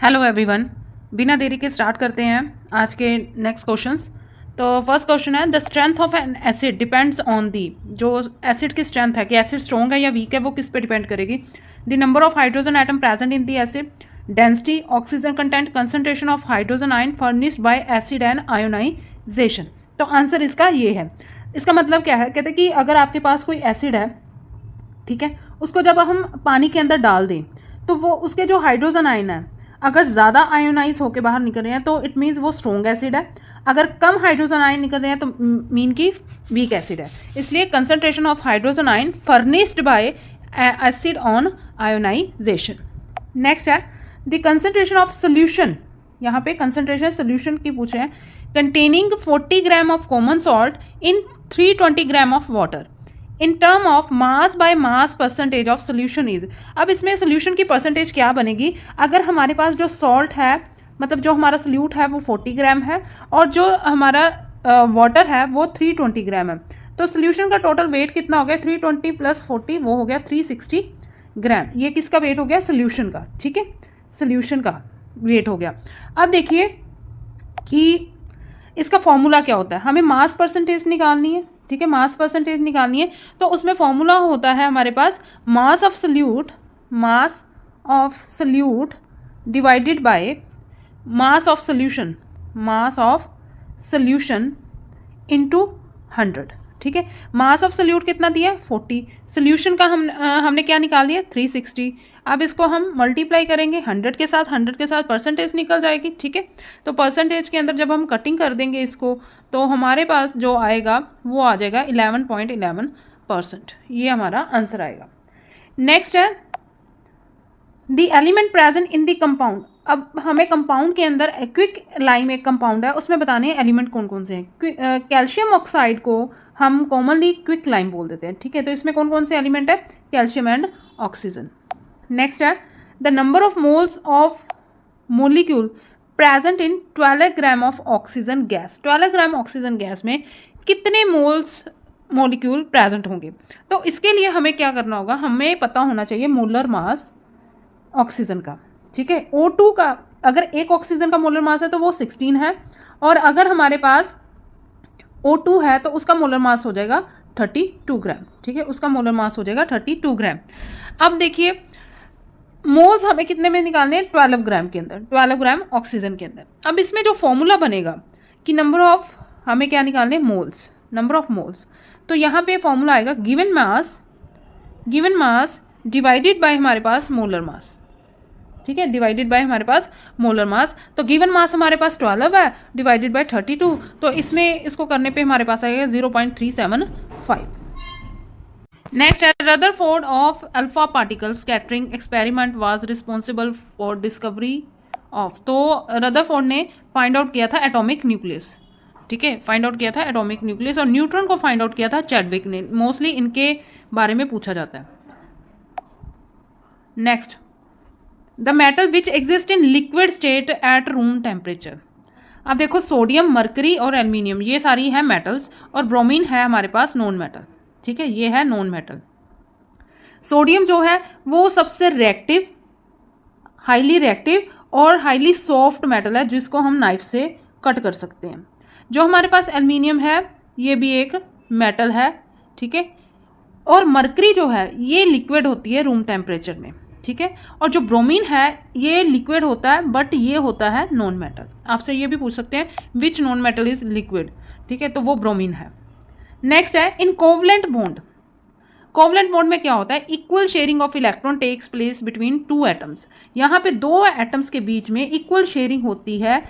Hello everyone, बिना देरी के स्टार्ट करते हैं आज के नेक्स्ट क्वेश्चंस। तो फर्स्ट क्वेश्चन है, the strength of N acid depends on the. जो एसिड की स्ट्रेंथ है कि एसिड स्ट्रॉन्ग है या वीक है वो किस पे डिपेंड करेगी। The number of hydrogen atom present in the acid, density, oxygen content, concentration of hydrogen ion furnished by acid and ionization. तो आंसर इसका ये है। इसका मतलब क्या है, कहते हैं कि अगर आपके पास कोई एसिड है, ठीक है, उसको जब हम पानी के अंदर डाल दें तो वो उसके जो हाइड्रोजन आयन है अगर ज़्यादा आयोनाइज होकर बाहर निकल रहे हैं तो इट मीन्स वो स्ट्रॉन्ग एसिड है। अगर कम हाइड्रोजन आयन निकल रहे हैं तो मीन की वीक एसिड है। इसलिए concentration of hydrogen ion furnished by acid on ionisation. Next है द कंसंट्रेशन ऑफ सोल्यूशन। यहाँ पे कंसंट्रेशन सोल्यूशन की पूछ रहे हैं, containing 40 gram of common salt in 320 gram of water in term of mass by mass percentage of solution is. अब इसमें solution की परसेंटेज क्या बनेगी, अगर हमारे पास जो सॉल्ट है मतलब जो हमारा सोल्यूट है वो 40 ग्राम है और जो हमारा वाटर है वो 320 ग्राम है, तो सोल्यूशन का टोटल वेट कितना हो गया, 320 प्लस 40 वो हो गया 360 ग्राम। ये किसका वेट हो गया, सोल्यूशन का। ठीक है, सोल्यूशन का वेट हो गया। अब देखिए कि इसका फॉर्मूला क्या होता है, हमें मास परसेंटेज निकालनी है। ठीक है, मास परसेंटेज निकालनी है तो उसमें फॉर्मूला होता है हमारे पास mass of solute divided by mass of solution into 100। ठीक है, मास ऑफ सोल्यूट कितना दिया, 40। सोल्यूशन का हमने क्या निकाल दिया, 360। अब इसको हम मल्टीप्लाई करेंगे 100 के साथ, 100 के साथ परसेंटेज निकल जाएगी। ठीक है, तो परसेंटेज के अंदर जब हम कटिंग कर देंगे इसको तो हमारे पास जो आएगा वो आ जाएगा 11.11%। ये हमारा आंसर आएगा। नेक्स्ट है the element present in the compound. अब हमें कंपाउंड के अंदर क्विक लाइम एक कंपाउंड है, उसमें बताने हैं एलिमेंट कौन कौन से हैं। कैल्शियम ऑक्साइड को हम कॉमनली क्विक लाइम बोल देते हैं। ठीक है, तो इसमें कौन कौन से एलिमेंट है, कैल्शियम एंड ऑक्सीजन। नेक्स्ट है the number of moles of molecule present in 12 gram of oxygen gas. 12 gram oxygen gas में कितने मोल्स मोलिक्यूल प्रेजेंट होंगे। तो इसके लिए हमें क्या करना होगा, हमें पता होना चाहिए मोलर मास ऑक्सीजन का। ठीक है, O2 का अगर एक ऑक्सीजन का मोलर मास है तो वो 16 है, और अगर हमारे पास O2 है तो उसका मोलर मास हो जाएगा 32 ग्राम। ठीक है, उसका मोलर मास हो जाएगा 32 ग्राम। अब देखिए मोल्स हमें कितने में निकालने हैं, 12 ग्राम के अंदर, 12 ग्राम ऑक्सीजन के अंदर। अब इसमें जो फॉर्मूला बनेगा कि नंबर ऑफ हमें क्या निकालने, मोल्स, नंबर ऑफ मोल्स। तो यहाँ पे फॉर्मूला आएगा गिवन मास डिवाइडेड बाय हमारे पास मोलर मास। ठीक है, डिवाइडेड बाय हमारे पास मोलर मास। तो गिवन मास हमारे पास 12 है डिवाइडेड बाय 32, तो इसमें इसको करने पे हमारे पास आएगा 0.375। नेक्स्ट है Rutherford of alpha particle scattering experiment was responsible for discovery of. तो रदरफोर्ड ने फाइंड आउट किया था एटॉमिक न्यूक्लियस। ठीक है, फाइंड आउट किया था एटॉमिक न्यूक्लियस, और न्यूट्रॉन को फाइंड आउट किया था चैडविक ने। मोस्टली इनके बारे में पूछा जाता है। Next the metal which exist in liquid state at room temperature. अब देखो सोडियम, मरकरी और एल्यूमिनियम ये सारी है मेटल्स, और ब्रोमीन है हमारे पास नॉन मेटल। ठीक है, ये है नॉन मेटल। सोडियम जो है वो सबसे रिएक्टिव, हाईली रिएक्टिव और हाईली सॉफ्ट मेटल है जिसको हम नाइफ से कट कर सकते हैं। जो हमारे पास एल्यूमिनियम है ये भी एक मेटल है। ठीक है, और मरकरी जो है ये लिक्विड होती है रूम टेम्परेचर में। ठीक है, और जो ब्रोमीन है ये लिक्विड होता है बट ये होता है नॉन मेटल। आपसे ये भी पूछ सकते हैं which non metal is liquid. ठीक है, तो वो ब्रोमीन है। नेक्स्ट है in covalent bond. Covalent bond में क्या होता है, equal sharing of electron takes place between two atoms. यहाँ पे दो एटम्स के बीच में इक्वल शेयरिंग होती है,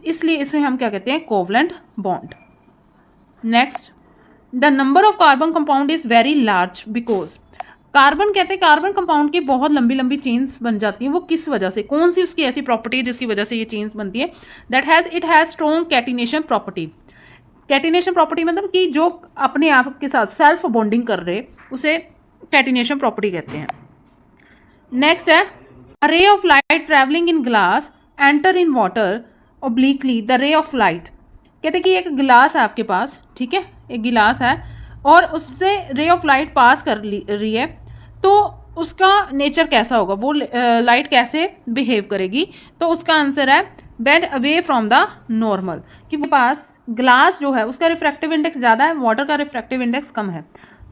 इसलिए इसे हम क्या कहते हैं, covalent bond. Next the number of carbon compound is very large because. Carbon कहते हैं कार्बन कंपाउंड की बहुत लंबी लंबी चेन्स बन जाती हैं। वो किस वजह से, कौन सी उसकी ऐसी प्रॉपर्टी है जिसकी वजह से ये चेन्स बनती है, it has strong catenation property. Catenation property मतलब कि जो अपने आप के साथ सेल्फ बॉन्डिंग कर रहे उसे कैटिनेशन प्रॉपर्टी कहते हैं। नेक्स्ट है a ray of light travelling in glass enter in water obliquely the ray of light. कहते हैं कि एक गिलास है आपके पास, ठीक है, एक गिलास है और उससे रे ऑफ लाइट पास कर रही है, तो उसका नेचर कैसा होगा, वो लाइट कैसे बिहेव करेगी। तो उसका आंसर है bend away from the normal, कि वो पास ग्लास जो है उसका रिफ्रैक्टिव इंडेक्स ज़्यादा है, वाटर का रिफ्रैक्टिव इंडेक्स कम है।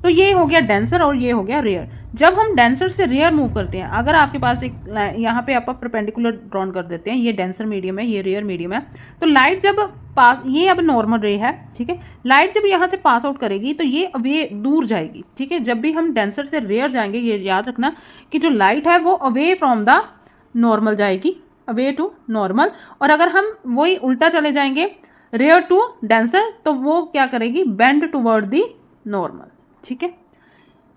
तो ये हो गया डेंसर और ये हो गया रेयर। जब हम डेंसर से रेयर मूव करते हैं, अगर आपके पास एक यहाँ पे आप परपेंडिकुलर ड्रॉन कर देते हैं, ये डेंसर मीडियम है, ये रेयर मीडियम है, तो लाइट जब पास, ये अब नॉर्मल रे है, ठीक है, लाइट जब यहाँ से पास आउट करेगी तो ये अवे दूर जाएगी, ठीक है। जब भी हम डेंसर से रेयर जाएंगे, ये याद रखना कि जो लाइट है वो अवे फ्रॉम द नॉर्मल जाएगी, अवे टू नॉर्मल। और अगर हम वही उल्टा चले जाएंगे, रेयर टू डेंसर, तो वो क्या करेगी, बेंड टूवर्ड दी नॉर्मल, ठीक है।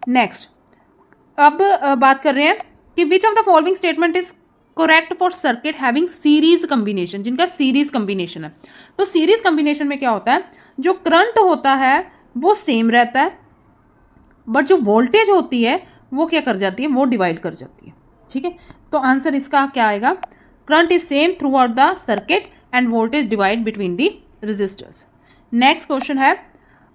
नेक्स्ट, अब बात कर रहे हैं कि विच of the following statement is correct for circuit having series combination, जिनका सीरीज कम्बिनेशन है। तो सीरीज कम्बिनेशन में क्या होता है, जो करंट होता है वो सेम रहता है, बट जो वोल्टेज होती है वो क्या कर जाती है, वो डिवाइड कर जाती है, ठीक है। तो आंसर इसका क्या आएगा, current is same throughout the circuit and voltage divide between the resistors. Next question है,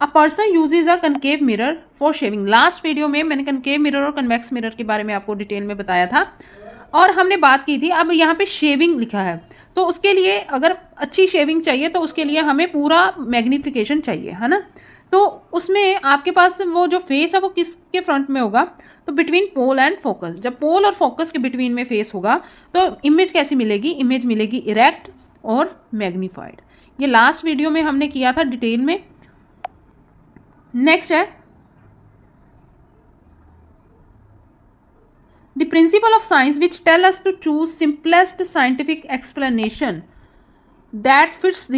a person uses a concave mirror for shaving. Last video में मैंने कनकेव मिरर और कन्वेक्स मिरर के बारे में आपको डिटेल में बताया था और हमने बात की थी। अब यहाँ पे शेविंग लिखा है, तो उसके लिए अगर अच्छी शेविंग चाहिए तो उसके लिए हमें पूरा मैग्नीफिकेशन चाहिए, है ना। तो उसमें आपके पास वो जो फेस है वो किसके फ्रंट में होगा, तो बिटवीन पोल एंड फोकस। जब पोल और फोकस के बिटवीन में फेस होगा तो इमेज कैसी मिलेगी, इमेज मिलेगी इरेक्ट और मैग्नीफाइड। ये लास्ट वीडियो में हमने किया था डिटेल में। नेक्स्ट है, the principle of science which tell us to choose simplest scientific explanation that fits the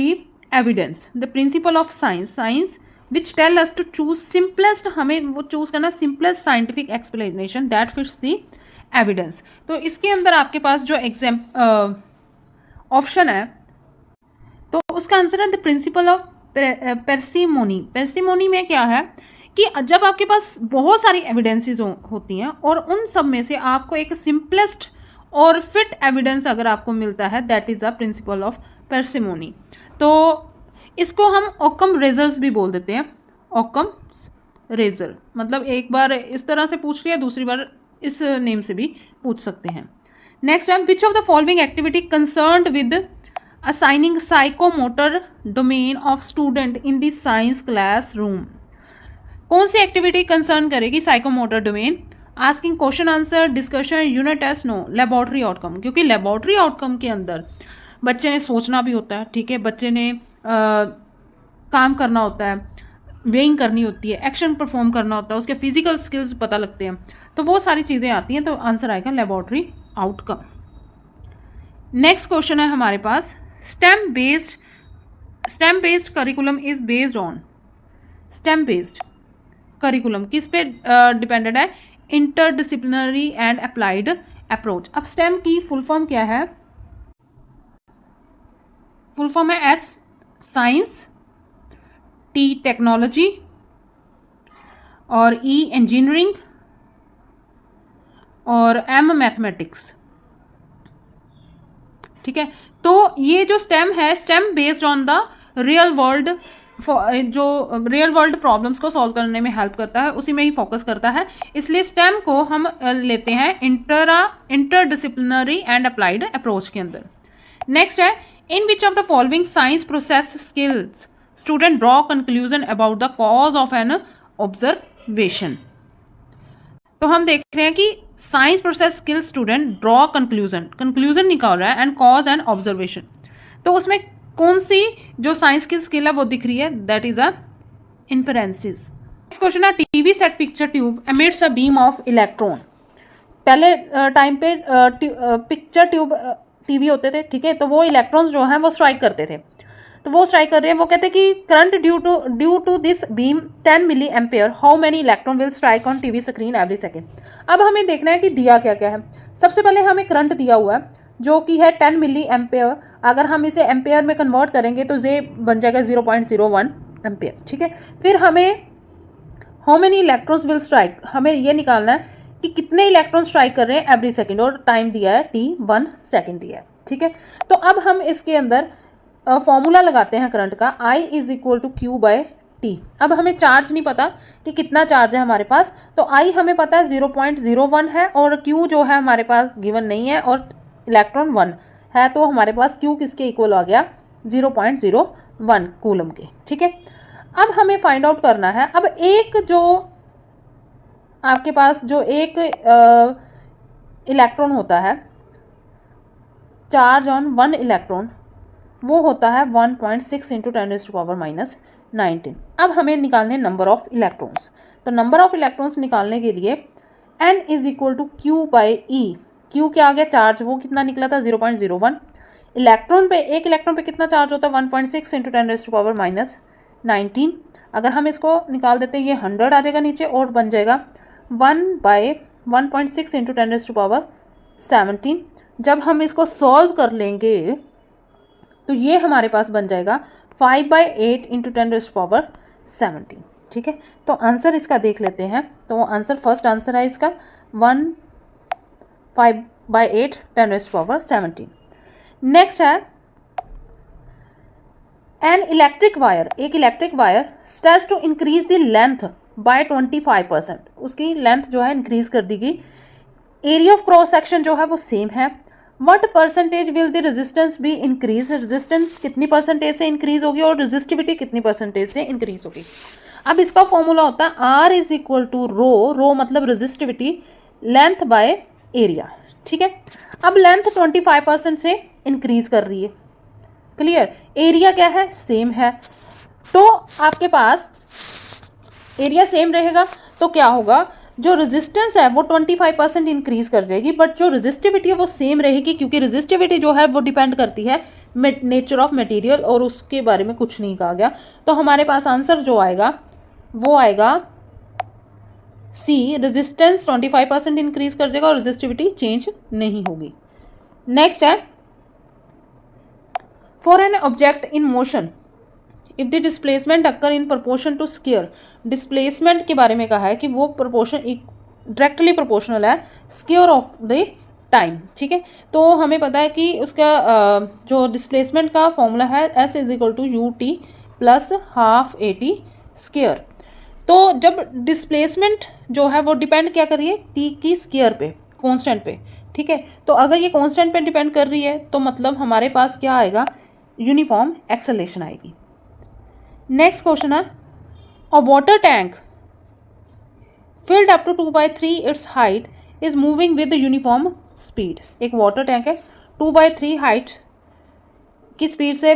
evidence. The principle of science, science which tell us to choose simplest, हमें वो choose करना simplest scientific explanation that fits the evidence. तो इसके अंदर आपके पास जो option है, तो उसका आंसर है द प्रिंसिपल ऑफ पेर्सिमोनी। पेर्सिमोनी में क्या है कि जब आपके पास बहुत सारी एविडेंसेस होती हैं और उन सब में से आपको एक सिंपलेस्ट और फिट एविडेंस अगर आपको मिलता है, that is the principle of parsimony. तो इसको हम ऑकम रेजर्स भी बोल देते हैं, ऑकम रेजर, मतलब एक बार इस तरह से पूछ लिया, दूसरी बार इस नेम से भी पूछ सकते हैं। नेक्स्ट है, विच of the following activity concerned with assigning psychomotor domain of student in the science classroom। कौन सी एक्टिविटी कंसर्न करेगी psychomotor domain, asking question answer, discussion, unit test, no, laboratory outcome. क्योंकि लेबोरेटरी आउटकम के अंदर बच्चे ने सोचना भी होता है, ठीक है, बच्चे ने काम करना होता है, वेइंग करनी होती है, एक्शन परफॉर्म करना होता है, उसके फिजिकल स्किल्स पता लगते हैं, तो वो सारी चीज़ें आती हैं। तो आंसर आएगा लेबोरेटरी आउटकम। नेक्स्ट क्वेश्चन है हमारे पास, STEM based curriculum is based on, STEM based curriculum किस पे डिपेंडेड है, इंटरडिसिप्लिनरी एंड अप्लाइड अप्रोच। अब STEM की फुल फॉर्म क्या है, फुल फॉर्म है S साइंस, T टेक्नोलॉजी और E इंजीनियरिंग और M मैथमेटिक्स, ठीक है। तो ये जो स्टेम है, stem based on the real world, जो रियल वर्ल्ड प्रॉब्लम्स को सॉल्व करने में हेल्प करता है, उसी में ही फोकस करता है, इसलिए स्टेम को हम लेते हैं इंटरडिसिप्लिनरी एंड अप्लाइड अप्रोच के अंदर। नेक्स्ट है, in which of the following science process skills student draw conclusion about the cause of an observation. तो हम देख रहे हैं कि science process skill student draw conclusion निकाल रहा है एंड कॉज एंड ऑब्जर्वेशन। तो उसमें कौन सी जो साइंस की स्किल है वो दिख रही है, that is a inferences. Next question है, TV set picture tube emits a beam of electron. पहले टाइम पे पिक्चर ट्यूब टीवी होते थे, ठीक है, तो वो इलेक्ट्रॉन्स जो हैं वो स्ट्राइक करते थे, तो वो स्ट्राइक कर रहे हैं, वो कहते हैं कि current due to this beam 10 milli ampere, how many electron will strike on TV screen every second. अब हमें देखना है कि दिया क्या क्या है। सबसे पहले हमें करंट दिया हुआ है जो कि है 10 मिली एम्पेयर, अगर हम इसे एम्पेयर में कन्वर्ट करेंगे तो ये बन जाएगा 0.01 एम्पेयर, ठीक है। फिर हमें how many electrons will strike, हमें ये निकालना है कि कितने इलेक्ट्रॉन स्ट्राइक कर रहे हैं एवरी सेकेंड, और टाइम दिया है t1 सेकेंड दिया है, ठीक है। तो अब हम इसके अंदर फॉर्मूला लगाते हैं करंट का, I is equal to Q by T. अब हमें चार्ज नहीं पता कि कितना चार्ज है हमारे पास, तो आई हमें पता है 0.01 है और क्यू जो है हमारे पास गिवन नहीं है और इलेक्ट्रॉन 1 है, तो हमारे पास क्यू किसके इक्वल आ गया 0.01 कूलम के। ठीक है, अब हमें फाइंड आउट करना है। अब एक जो आपके पास जो एक इलेक्ट्रॉन होता है, चार्ज ऑन 1 इलेक्ट्रॉन, वो होता है 1.6 इंटू 10⁻⁻19। अब हमें निकालने नंबर ऑफ इलेक्ट्रॉन्स। तो नंबर ऑफ इलेक्ट्रॉन्स निकालने के लिए n is equal to Q by E. Q क्या आ गया चार्ज, वो कितना निकला था 0.01। इलेक्ट्रॉन पे, एक इलेक्ट्रॉन पे कितना चार्ज होता है 1.6 इंटू 10⁻⁻19। अगर हम इसको निकाल देते हैं ये 100 आ जाएगा नीचे और बन जाएगा 1/1.6 इंटू 10⁻17। जब हम इसको सॉल्व कर लेंगे तो ये हमारे पास बन जाएगा 5/8 इंटू 10⁻17। ठीक है, तो आंसर इसका देख लेते हैं। तो आंसर फर्स्ट आंसर है इसका 5/8 10⁻17। नेक्स्ट है एन इलेक्ट्रिक वायर। एक electric wire stage to increase the length by 25%। उसकी लेंथ जो है इंक्रीज कर दी गई। एरिया ऑफ क्रॉस सेक्शन जो है वो सेम है। What percentage will the resistance be increase. Resistance कितनी परसेंटेज से इंक्रीज होगी और रेजिस्टिविटी कितनी परसेंटेज से इंक्रीज होगी। अब इसका फॉर्मूला होता है आर इज इक्वल टू रो, रो मतलब रेजिस्टिविटी, लेंथ बाय एरिया। ठीक है, अब लेंथ 25% से इंक्रीज कर रही है, क्लियर। एरिया क्या है, सेम है, तो आपके पास एरिया सेम रहेगा तो क्या होगा, जो रेजिस्टेंस है वो 25% इंक्रीज कर जाएगी, बट जो रेजिस्टिविटी है वो सेम रहेगी, क्योंकि रेजिस्टिविटी जो है वो डिपेंड करती है नेचर ऑफ मटेरियल और उसके बारे में कुछ नहीं कहा गया। तो हमारे पास आंसर जो आएगा वो आएगा सी, रेजिस्टेंस 25% इंक्रीज कर जाएगा और रेजिस्टिविटी चेंज नहीं होगी। नेक्स्ट है for an object in motion if the displacement occur in proportion to square. Displacement के बारे में कहा है कि वो प्रोपोर्शन डायरेक्टली प्रोपोर्शनल है स्क्वायर ऑफ द टाइम। ठीक है, तो हमें पता है कि उसका जो डिस्प्लेसमेंट का फॉर्मूला है S is equal to U T plus half A T square. तो जब डिस्प्लेसमेंट जो है वो डिपेंड क्या कर रही है, टी की स्क्वायर पे, कांस्टेंट पे। ठीक है, तो अगर ये कांस्टेंट पे डिपेंड कर रही है तो मतलब हमारे पास क्या आएगा, यूनिफॉर्म एक्सेलरेशन आएगी। नेक्स्ट क्वेश्चन है a water tank filled up to 2/3 its height is moving with uniform speed. एक वाटर टैंक है 2/3 हाइट की स्पीड से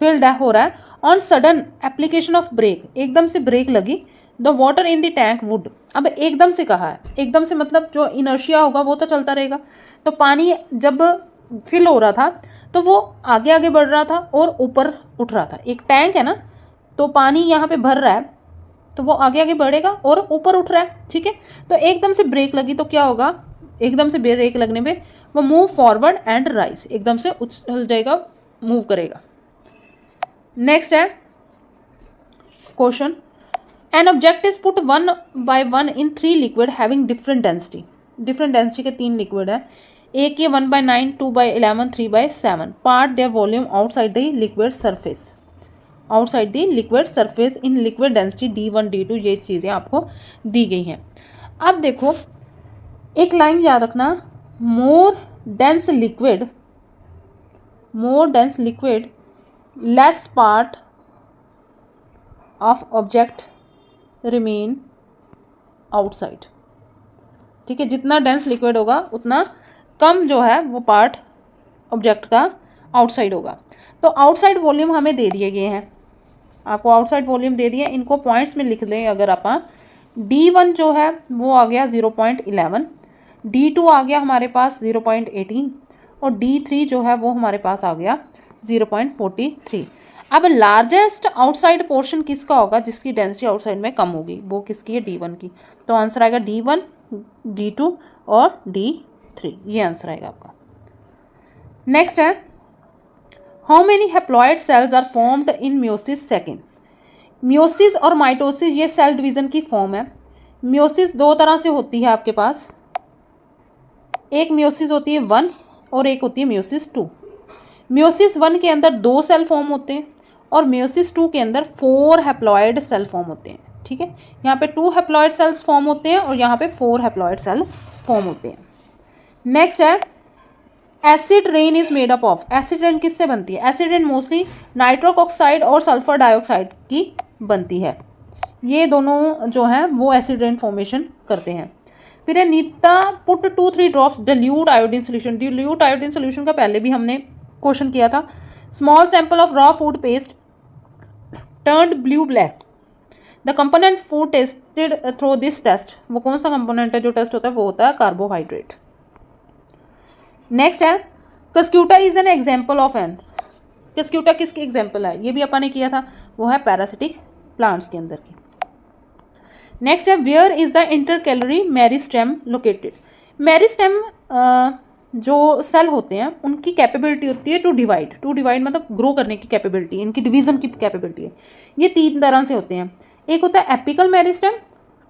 फिल्ड हो रहा है। On sudden application of brake, एकदम से ब्रेक लगी, the water in the tank would. अब एकदम से कहा है, एकदम से मतलब जो इनर्शिया होगा वो तो चलता रहेगा। तो पानी जब फिल हो रहा था तो वो आगे आगे बढ़ रहा था और ऊपर उठ रहा था। एक टैंक है ना, तो पानी यहाँ पे भर रहा है तो वो आगे आगे बढ़ेगा और ऊपर उठ रहा है। ठीक है, तो एकदम से ब्रेक लगी तो क्या होगा, एकदम से ब्रेक लगने पे वो मूव फॉरवर्ड एंड राइज, एकदम से उछल जाएगा, मूव करेगा। नेक्स्ट है question an object is put 1/1 in 3 liquid having different density. Different density के 3 लिक्विड है, एक ये 1/9, 2/11, 3/7। Part there volume outside the liquid surface, outside the liquid surface in liquid density D1 D2। ये चीज़ें आपको दी गई हैं। अब देखो एक लाइन याद रखना, मोर dense liquid less part of object remain outside. ठीक है, जितना डेंस लिक्विड होगा उतना कम जो है वो पार्ट ऑब्जेक्ट का आउटसाइड होगा। तो आउटसाइड वॉल्यूम हमें दे दिए गए हैं, आपको आउटसाइड वॉल्यूम दे दिए, इनको पॉइंट्स में लिख लें। अगर आप D1 जो है वो आ गया 0.11, D2 आ गया हमारे पास 0.18 और D3 जो है वो हमारे पास आ गया 0.43। अब लार्जेस्ट आउटसाइड पोर्शन किसका होगा, जिसकी डेंसिटी आउटसाइड में कम होगी, वो किसकी है, D1 की। तो आंसर आएगा D1, D2 और D3, ये आंसर आएगा आपका। नेक्स्ट है how many haploid cells are formed in meiosis second. Meiosis और माइटोसिस ये सेल डिवीजन की फॉर्म है। मियोसिस 2 तरह से होती है आपके पास, एक मियोसिस होती है 1 और एक होती है मियोसिस 2। मियोसिस 1 के अंदर 2 सेल फॉर्म होते हैं और मेयोसिस 2 के अंदर 4 हैप्लॉइड सेल फॉर्म होते हैं, ठीक है। यहाँ पे 2 हैप्लॉइड सेल्स फॉर्म होते हैं और यहाँ पे 4 हैप्लॉइड सेल फॉर्म होते हैं। नेक्स्ट है acid rain is made up of. Acid rain किससे बनती है? एसिड रेन मोस्टली नाइट्रोक ऑक्साइड और सल्फर डाइऑक्साइड की बनती है। ये दोनों जो हैं वो एसिड रेन फॉर्मेशन करते हैं। फिर है Neeta put 2-3 drops dilute iodine solution. Dilute iodine solution का पहले भी हमने क्वेश्चन किया था। Small sample of raw food paste turned blue black. The component food tested through this test. वो कौन सा कंपोनेंट है जो टेस्ट होता है? वो होता है कार्बोहाइड्रेट। नेक्स्ट है cuscuta is an example of an. Cuscuta किसकी एग्जाम्पल है? ये भी अपन ने किया था, वो है पैरासिटिक प्लांट्स के अंदर की। नेक्स्ट है where is the intercalary meristem located. Meristem जो सेल होते हैं उनकी कैपेबिलिटी होती है टू डिवाइड मतलब ग्रो करने की कैपेबिलिटी, इनकी डिवीजन की कैपेबिलिटी है। ये 3 तरह से होते हैं। एक होता है एपिकल मेरिस्टेम,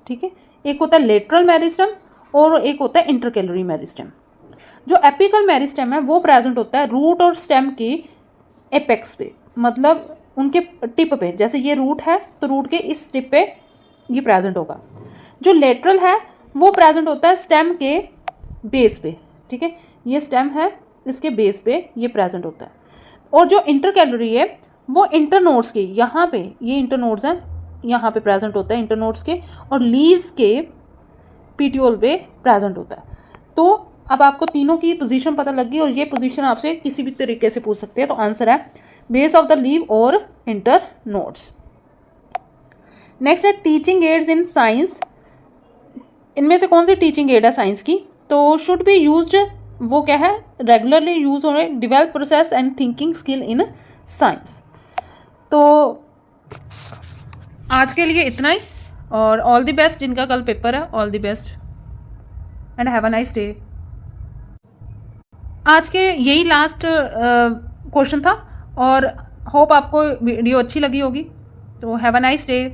ठीक है, एक होता है लेटरल मेरिस्टेम और एक होता है इंटरकैलरी मेरिस्टेम। जो एपिकल मेरिस्टेम है वो प्रेजेंट होता है रूट और स्टेम के एपेक्स पे, मतलब उनके टिप पे। जैसे ये रूट है तो रूट के इस टिप पे ये प्रेजेंट होगा। जो लेटरल है वो प्रेजेंट होता है स्टेम के बेस पे, ठीक है, ये स्टेम है इसके बेस पे ये प्रेजेंट होता है। और जो इंटरकैलरी है वो इंटरनोड्स के, यहाँ पे ये इंटरनोड्स हैं, यहाँ पे प्रेजेंट होता है इंटरनोड्स के, और लीव्स के पीटियोल पे प्रेजेंट होता है। तो अब आपको तीनों की पोजीशन पता लग गई और ये पोजीशन आपसे किसी भी तरीके से पूछ सकते हैं। तो आंसर है बेस ऑफ द लीव और इंटरनोड्स। नेक्स्ट है टीचिंग एड्स इन साइंस। इनमें से कौन सी टीचिंग एड है साइंस की? तो शुड बी यूज्ड, वो क्या है? रेगुलरली यूज होने, develop process and thinking skill in science. तो आज के लिए इतना ही, और ऑल द बेस्ट जिनका कल पेपर है, all the best and have a nice day. आज के यही लास्ट क्वेश्चन था और होप आपको वीडियो अच्छी लगी होगी। तो हैव अ नाइस डे।